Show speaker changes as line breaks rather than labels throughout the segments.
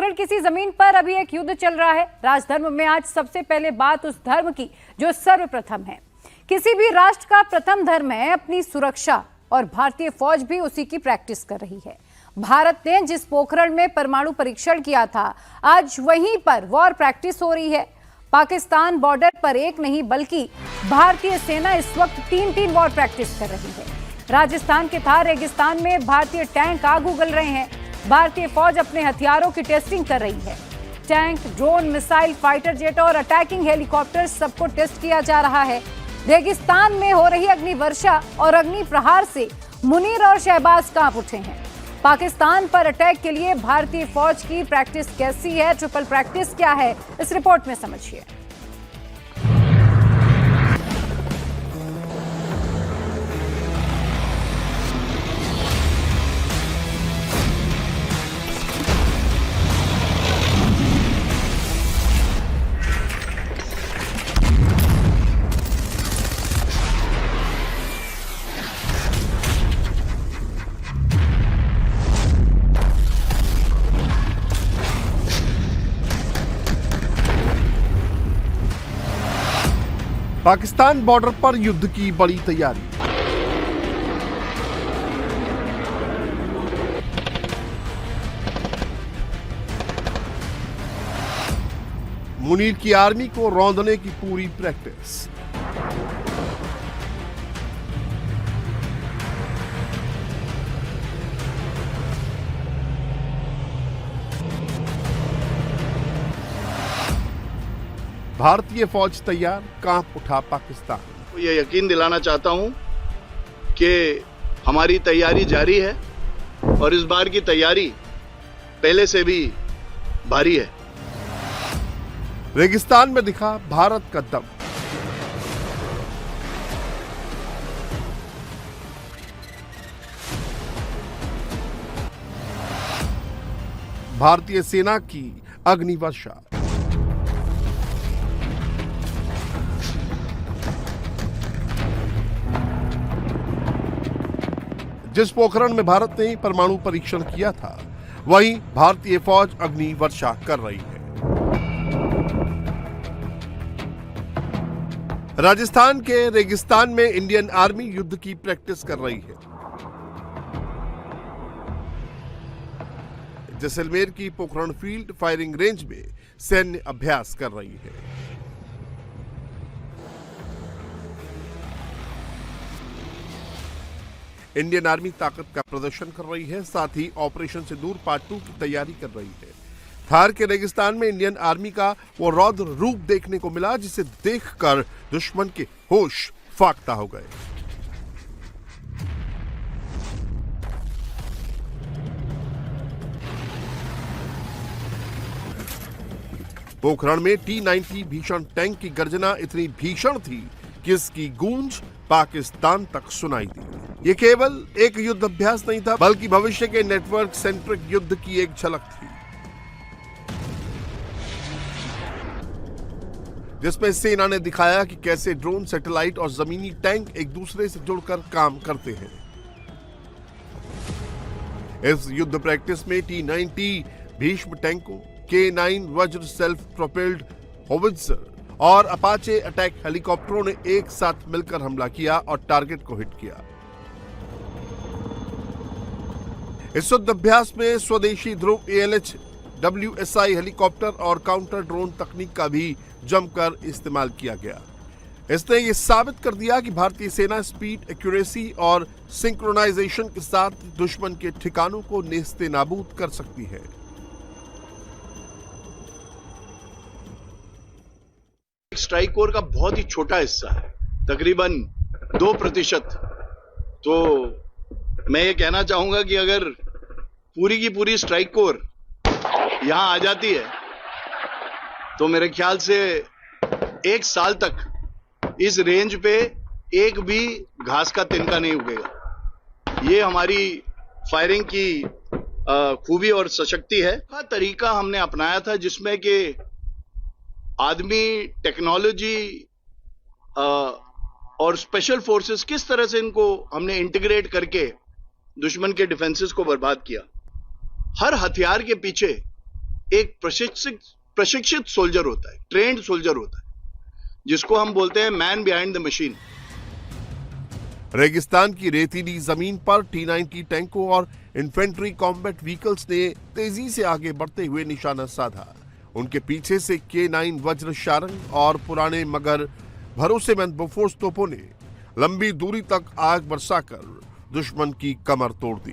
पोखरण किसी जमीन पर अभी एक युद्ध चल रहा है। राजधर्म में आज सबसे पहले बात उस धर्म की जो सर्वप्रथम है। किसी भी राष्ट्र का प्रथम धर्म है अपनी सुरक्षा, और भारतीय फौज भी उसी की प्रैक्टिस कर रही है। भारत ने जिस पोखरण में परमाणु परीक्षण किया था, आज वहीं पर वॉर प्रैक्टिस हो रही है। पाकिस्तान बॉर्डर पर एक नहीं बल्कि भारतीय सेना इस वक्त 3 वॉर प्रैक्टिस कर रही है। राजस्थान के थार रेगिस्तान में भारतीय टैंक आग उगल रहे हैं। भारतीय फौज अपने हथियारों की टेस्टिंग कर रही है। Tank, drone, missile, fighter jet और अटैकिंग हेलीकॉप्टर सबको टेस्ट किया जा रहा है। रेगिस्तान में हो रही अग्नि वर्षा और अग्नि प्रहार से मुनीर और शहबाज कांप उठे हैं। पाकिस्तान पर अटैक के लिए भारतीय फौज की प्रैक्टिस कैसी है, ट्रिपल प्रैक्टिस क्या है, इस रिपोर्ट में समझिए।
पाकिस्तान बॉर्डर पर युद्ध की बड़ी तैयारी। मुनीर की आर्मी को रौंदने की पूरी प्रैक्टिस। भारतीय फौज तैयार, कांप उठा पाकिस्तान।
ये यकीन दिलाना चाहता हूं कि हमारी तैयारी जारी है और इस बार की तैयारी पहले से भी भारी है।
रेगिस्तान में दिखा भारत का दम। भारतीय सेना की अग्निवर्षा। जिस पोखरण में भारत ने परमाणु परीक्षण किया था, वहीं भारतीय फौज अग्नि वर्षा कर रही है। राजस्थान के रेगिस्तान में इंडियन आर्मी युद्ध की प्रैक्टिस कर रही है। जैसलमेर की पोखरण फील्ड फायरिंग रेंज में सैन्य अभ्यास कर रही है। इंडियन आर्मी ताकत का प्रदर्शन कर रही है, साथ ही ऑपरेशन से दूर पार्ट 2 की तैयारी कर रही है। थार के रेगिस्तान में इंडियन आर्मी का वो रौद्र रूप देखने को मिला जिसे देखकर दुश्मन के होश फाख्ता हो गए। पोखरण में T-90 भीषण टैंक की गर्जना इतनी भीषण थी कि इसकी गूंज पाकिस्तान तक सुनाई दी। ये केवल एक युद्ध अभ्यास नहीं था, बल्कि भविष्य के नेटवर्क सेंट्रिक युद्ध की एक झलक थी, जिसमें सेना ने दिखाया कि कैसे ड्रोन, सैटेलाइट और जमीनी टैंक एक दूसरे से जुड़कर काम करते हैं। इस युद्ध प्रैक्टिस में T-90 भीष्म टैंकों, K9 वज्र सेल्फ प्रोपेल्ड होवित्जर और अपाचे अटैक हेलीकॉप्टरों ने एक साथ मिलकर हमला किया और टारगेट को हिट किया। इस युद्ध अभ्यास में स्वदेशी ध्रुव ALH WSI हेलीकॉप्टर और काउंटर ड्रोन तकनीक का भी जमकर इस्तेमाल किया गया। इसने ये साबित कर दिया कि भारतीय सेना स्पीड, एक्यूरेसी और सिंक्रोनाइजेशन के साथ दुश्मन के ठिकानों को नेस्ते नाबूद कर सकती है।
स्ट्राइक कोर का बहुत ही छोटा हिस्सा है, तकरीबन 2%। तो मैं ये कहना चाहूंगा कि अगर पूरी की पूरी स्ट्राइक कोर यहां आ जाती है तो मेरे ख्याल से 1 साल तक इस रेंज पे एक भी घास का तिनका नहीं उगेगा। ये हमारी फायरिंग की खूबी और सशक्ति है। का तरीका हमने अपनाया था जिसमें कि आदमी, टेक्नोलॉजी और स्पेशल फोर्सेस किस तरह से इनको हमने इंटीग्रेट करके दुश्मन के डिफेंसेस को बर्बाद किया। हर हथियार के पीछे एक प्रशिक्षित सोल्जर होता है, ट्रेंड सोल्जर होता है, जिसको हम बोलते हैं मैन बिहाइंड द मशीन।
रेगिस्तान की रेतीली जमीन पर T-90 टैंकों और इन्फेंट्री कॉम्बैट व्हीकल्स ने तेजी से आगे बढ़ते हुए निशाना साधा। उनके पीछे से K9 वज्र शारंग और पुराने मगर भरोसेमंद बोफोर्स तोपों ने लंबी दूरी तक आग बरसाकर दुश्मन की कमर तोड़ दी।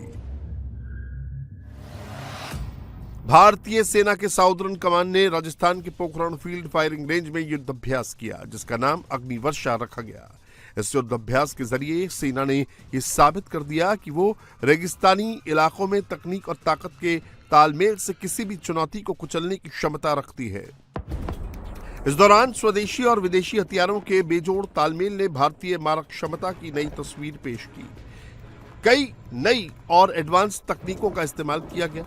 भारतीय सेना के साउदर्न कमान ने राजस्थान के पोखरण फील्ड फायरिंग रेंज में युद्धाभ्यास किया, जिसका नाम अग्निवर्षा रखा गया। इस युद्धाभ्यास के जरिए सेना ने यह साबित कर दिया कि वो रेगिस्तानी इलाकों में तकनीक और ताकत के तालमेल से किसी भी चुनौती को कुचलने की क्षमता रखती है। इस दौरान स्वदेशी और विदेशी हथियारों के बेजोड़ तालमेल ने भारतीय मारक क्षमता की नई तस्वीर पेश की। कई नई और एडवांस तकनीकों का इस्तेमाल किया गया।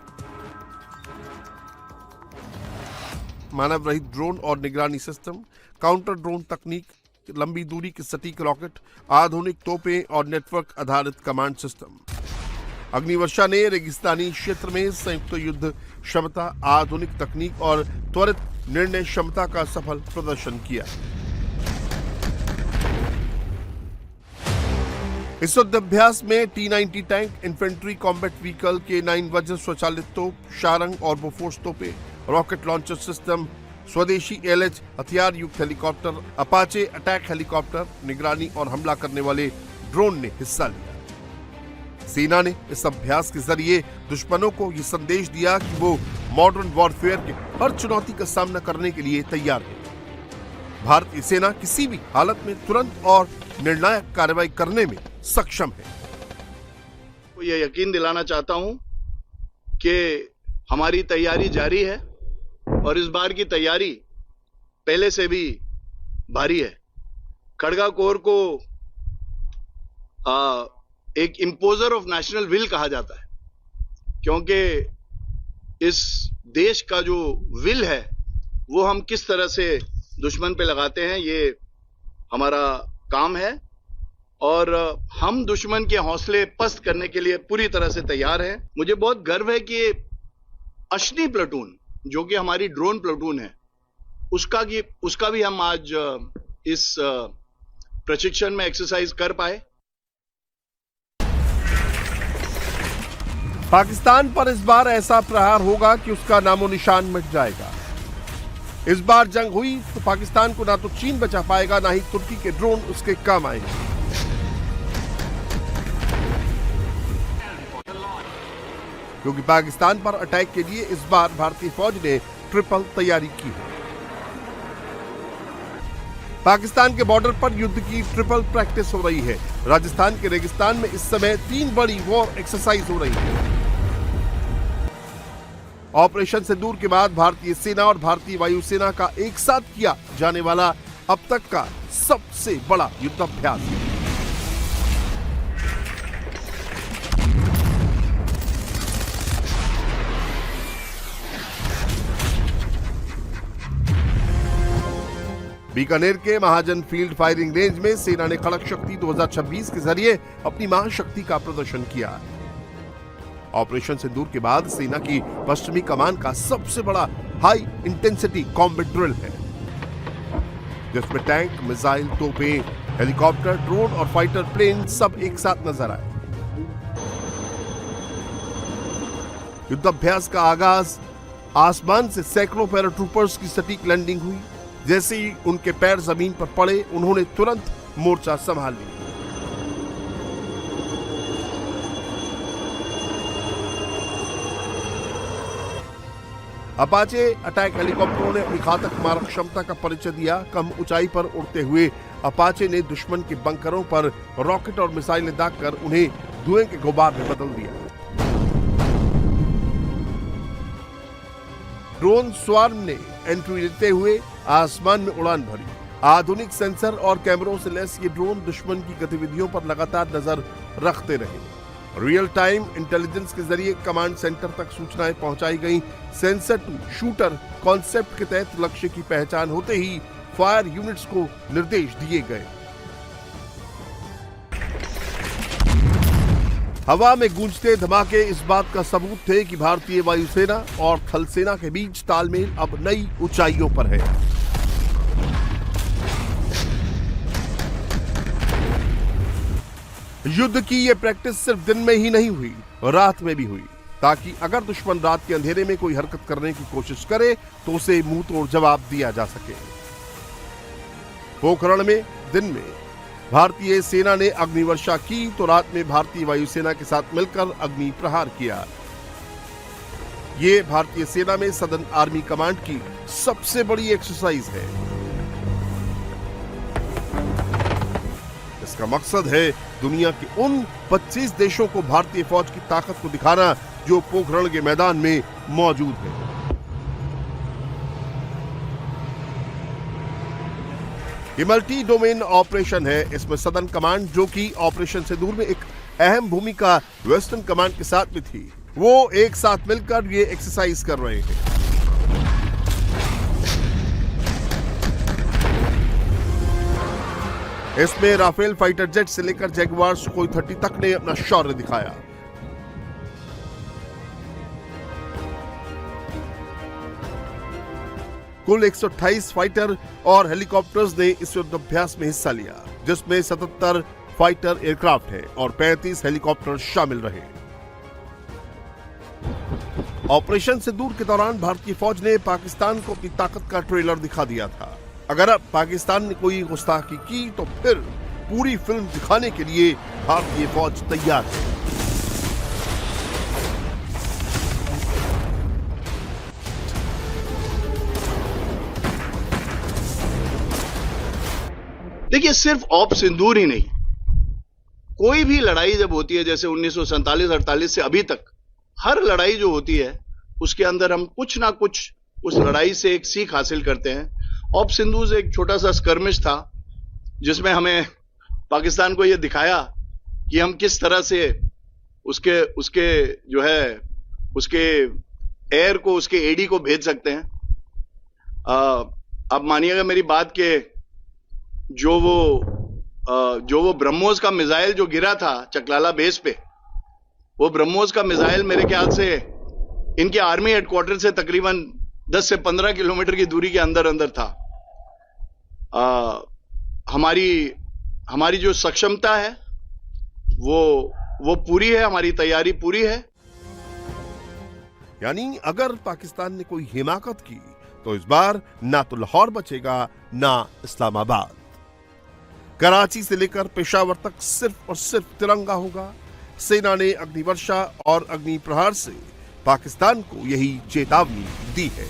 मानव रहित ड्रोन और निगरानी सिस्टम, काउंटर ड्रोन तकनीक, लंबी दूरी के सटीक रॉकेट, आधुनिक तोपें और नेटवर्क आधारित कमांड सिस्टम। अग्निवर्षा ने रेगिस्तानी क्षेत्र में संयुक्त युद्ध क्षमता, आधुनिक तकनीक और त्वरित निर्णय क्षमता का सफल प्रदर्शन किया। इस युद्धाभ्यास में T-90 tank, infantry combat vehicle, K9 वज्र स्वचालित तोप, शारंग और बोफोर्स तोपें, रॉकेट लॉन्चर सिस्टम, स्वदेशी ALH हथियार युक्त हेलीकॉप्टर, अपाचे अटैक हेलीकॉप्टर, निगरानी और हमला करने वाले ड्रोन ने हिस्सा लिया। सेना ने इस अभ्यास के जरिए दुश्मनों को यह संदेश दिया कि वो मॉडर्न वॉरफेयर के हर चुनौती का सामना करने के लिए तैयार है। भारतीय सेना किसी भी हालत में तुरंत और निर्णायक कार्रवाई करने में सक्षम है।
ये यकीन दिलाना चाहता हूं कि हमारी तैयारी जारी है और इस बार की तैयारी पहले से भी भारी है। खड़गा कोर को एक इंपोजर ऑफ नेशनल विल कहा जाता है, क्योंकि इस देश का जो विल है वो हम किस तरह से दुश्मन पे लगाते हैं, ये हमारा काम है। और हम दुश्मन के हौसले पस्त करने के लिए पूरी तरह से तैयार हैं। मुझे बहुत गर्व है कि अश्नी प्लाटून, जो कि हमारी ड्रोन प्लाटून है, उसका भी हम आज इस प्रशिक्षण में एक्सरसाइज कर पाए।
पाकिस्तान पर इस बार ऐसा प्रहार होगा कि उसका नामो निशान मिट जाएगा। इस बार जंग हुई तो पाकिस्तान को ना तो चीन बचा पाएगा, ना ही तुर्की के ड्रोन उसके काम आएंगे। क्योंकि पाकिस्तान पर अटैक के लिए इस बार भारतीय फौज ने ट्रिपल तैयारी की है। पाकिस्तान के बॉर्डर पर युद्ध की ट्रिपल प्रैक्टिस हो रही है। राजस्थान के रेगिस्तान में इस समय 3 बड़ी वॉर एक्सरसाइज हो रही है। ऑपरेशन सिंदूर के बाद भारतीय सेना और भारतीय वायुसेना का एक साथ किया जाने वाला अब तक का सबसे बड़ा युद्धाभ्यास है। बीकानेर के महाजन फील्ड फायरिंग रेंज में सेना ने खड़क शक्ति 2026 के जरिए अपनी महाशक्ति का प्रदर्शन किया। ऑपरेशन सिंदूर के बाद सेना की पश्चिमी कमान का सबसे बड़ा हाई इंटेंसिटी कॉम्बैट ड्रिल है, जिसमें टैंक, मिसाइल, तोपें, हेलीकॉप्टर, ड्रोन और फाइटर प्लेन सब एक साथ नजर आए। युद्धाभ्यास का आगाज आसमान से सैकड़ों पैराट्रूपर्स की सटीक लैंडिंग हुई। जैसे ही उनके पैर जमीन पर पड़े, उन्होंने तुरंत मोर्चा संभाल लिया। अपाचे अटैक हेलीकॉप्टरों ने अपनी घातक मारक क्षमता का परिचय दिया। कम ऊंचाई पर उड़ते हुए अपाचे ने दुश्मन के बंकरों पर रॉकेट और मिसाइलें दागकर उन्हें धुएं के गुबार में बदल दिया। ड्रोन स्वार्म ने एंट्री लेते हुए आसमान में उड़ान भरी। आधुनिक सेंसर और कैमरों से लैस ये ड्रोन दुश्मन की गतिविधियों पर लगातार नजर रखते रहे। रियल टाइम इंटेलिजेंस के जरिए कमांड सेंटर तक सूचनाएं पहुंचाई गईं। सेंसर टू शूटर कॉन्सेप्ट के तहत लक्ष्य की पहचान होते ही फायर यूनिट्स को निर्देश दिए गए। हवा में गूंजते धमाके इस बात का सबूत थे कि भारतीय वायुसेना और थल सेना के बीच तालमेल अब नई ऊंचाइयों पर है। युद्ध की यह प्रैक्टिस सिर्फ दिन में ही नहीं हुई, रात में भी हुई, ताकि अगर दुश्मन रात के अंधेरे में कोई हरकत करने की कोशिश करे तो उसे मुंह तोड़ जवाब दिया जा सके। पोखरण में दिन में भारतीय सेना ने अग्निवर्षा की तो रात में भारतीय वायुसेना के साथ मिलकर अग्नि प्रहार किया। ये भारतीय सेना में सदर्न आर्मी कमांड की सबसे बड़ी एक्सरसाइज है। इसका मकसद है दुनिया के उन 25 देशों को भारतीय फौज की ताकत को दिखाना जो पोखरण के मैदान में मौजूद है। ये मल्टी डोमेन ऑपरेशन है। इसमें सदर्न कमांड, जो कि ऑपरेशन से दूर में एक अहम भूमिका वेस्टर्न कमांड के साथ में थी, वो एक साथ मिलकर ये एक्सरसाइज कर रहे हैं। इसमें राफेल फाइटर जेट से लेकर जैगुआर सुखोई 30 तक ने अपना शौर्य दिखाया। कुल 128 फाइटर और हेलीकॉप्टर्स ने इस युद्धाभ्यास में हिस्सा लिया, जिसमें 77 फाइटर एयरक्राफ्ट हैं और 35 हेलीकॉप्टर शामिल रहे। ऑपरेशन से दूर के दौरान भारतीय फौज ने पाकिस्तान को अपनी ताकत का ट्रेलर दिखा दिया था। अगर अब पाकिस्तान ने कोई गुस्ताखी की तो फिर पूरी फिल्म दिखाने के लिए भारतीय फौज तैयार है।
देखिए, सिर्फ ऑप सिंदूर ही नहीं, कोई भी लड़ाई जब होती है, जैसे 1947-48 से अभी तक हर लड़ाई जो होती है उसके अंदर हम कुछ ना कुछ उस लड़ाई से एक सीख हासिल करते हैं। ऑप सिंदूर एक छोटा सा स्कर्मिश था जिसमें हमें पाकिस्तान को यह दिखाया कि हम किस तरह से उसके जो है उसके एयर को, उसके एडी को भेज सकते हैं। अब मानिएगा मेरी बात के जो वो ब्रह्मोस का मिसाइल जो गिरा था चकलाला बेस पे, वो ब्रह्मोस का मिसाइल मेरे ख्याल से इनके आर्मी हेडक्वार्टर से तकरीबन 10 से 15 किलोमीटर की दूरी के अंदर था। हमारी जो सक्षमता है वो पूरी है, हमारी तैयारी पूरी है।
यानी अगर पाकिस्तान ने कोई हिमाकत की तो इस बार ना तो लाहौर बचेगा ना इस्लामाबाद। कराची से लेकर पेशावर तक सिर्फ और सिर्फ तिरंगा होगा। सेना ने अग्निवर्षा और अग्नि प्रहार से पाकिस्तान को यही चेतावनी दी है।